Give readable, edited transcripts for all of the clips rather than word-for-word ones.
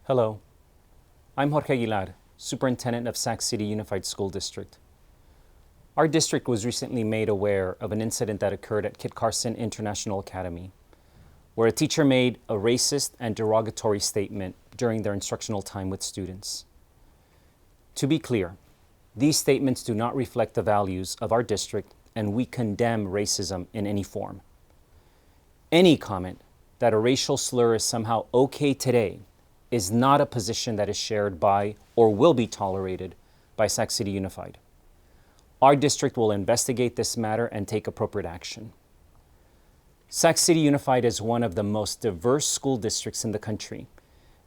Hello, I'm Jorge Aguilar, Superintendent of Sac City Unified School District. Our district was recently made aware of an incident that occurred at Kit Carson International Academy, where a teacher made a racist and derogatory statement during their instructional time with students. To be clear, these statements do not reflect the values of our district, and we condemn racism in any form. Any comment that a racial slur is somehow okay today is not a position that is shared by or will be tolerated by Sac City Unified. Our district will investigate this matter and take appropriate action. Sac City Unified is one of the most diverse school districts in the country,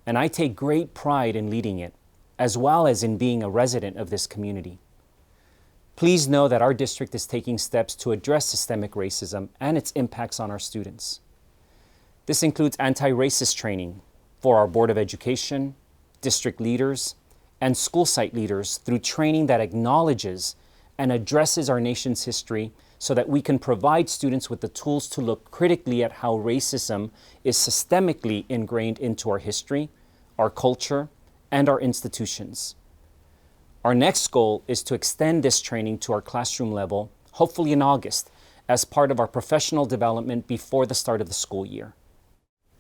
and I take great pride in leading it, as well as in being a resident of this community. Please know that our district is taking steps to address systemic racism and its impacts on our students. This includes anti-racist training for our Board of Education, district leaders, and school site leaders through training that acknowledges and addresses our nation's history so that we can provide students with the tools to look critically at how racism is systemically ingrained into our history, our culture, and our institutions. Our next goal is to extend this training to our classroom level, hopefully in August, as part of our professional development before the start of the school year.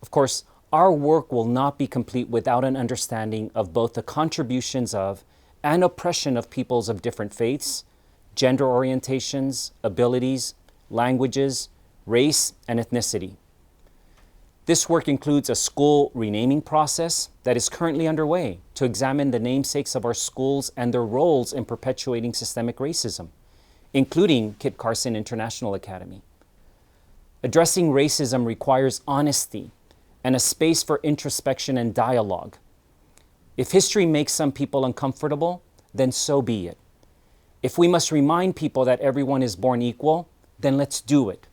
Of course, our work will not be complete without an understanding of both the contributions of and oppression of peoples of different faiths, gender orientations, abilities, languages, race, and ethnicity. This work includes a school renaming process that is currently underway to examine the namesakes of our schools and their roles in perpetuating systemic racism, including Kit Carson International Academy. Addressing racism requires honesty and a space for introspection and dialogue. If history makes some people uncomfortable, then so be it. If we must remind people that everyone is born equal, then let's do it.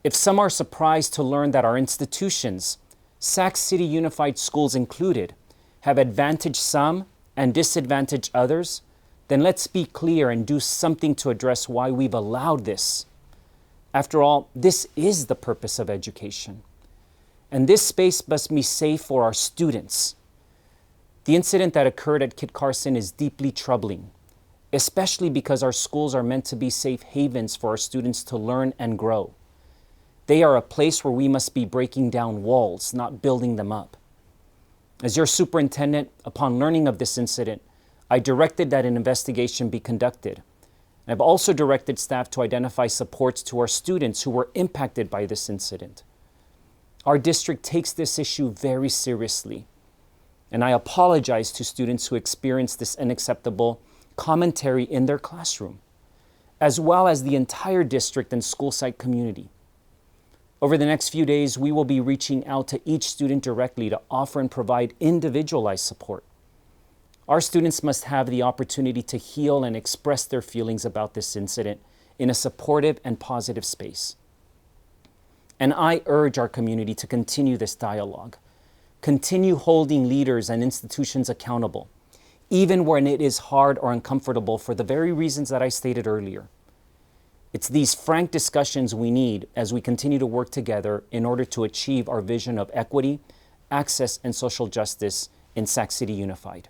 If some are surprised to learn that our institutions, Sac City Unified Schools included, have advantaged some and disadvantaged others, then let's be clear and do something to address why we've allowed this. After all, this is the purpose of education. And this space must be safe for our students. The incident that occurred at Kit Carson is deeply troubling, especially because our schools are meant to be safe havens for our students to learn and grow. They are a place where we must be breaking down walls, not building them up. As your superintendent, upon learning of this incident, I directed that an investigation be conducted. I've also directed staff to identify supports to our students who were impacted by this incident. Our district takes this issue very seriously, and I apologize to students who experienced this unacceptable commentary in their classroom, as well as the entire district and school site community. Over the next few days, we will be reaching out to each student directly to offer and provide individualized support. Our students must have the opportunity to heal and express their feelings about this incident in a supportive and positive space. And I urge our community to continue this dialogue, continue holding leaders and institutions accountable, even when it is hard or uncomfortable for the very reasons that I stated earlier. It's these frank discussions we need as we continue to work together in order to achieve our vision of equity, access, and social justice in Sac City Unified.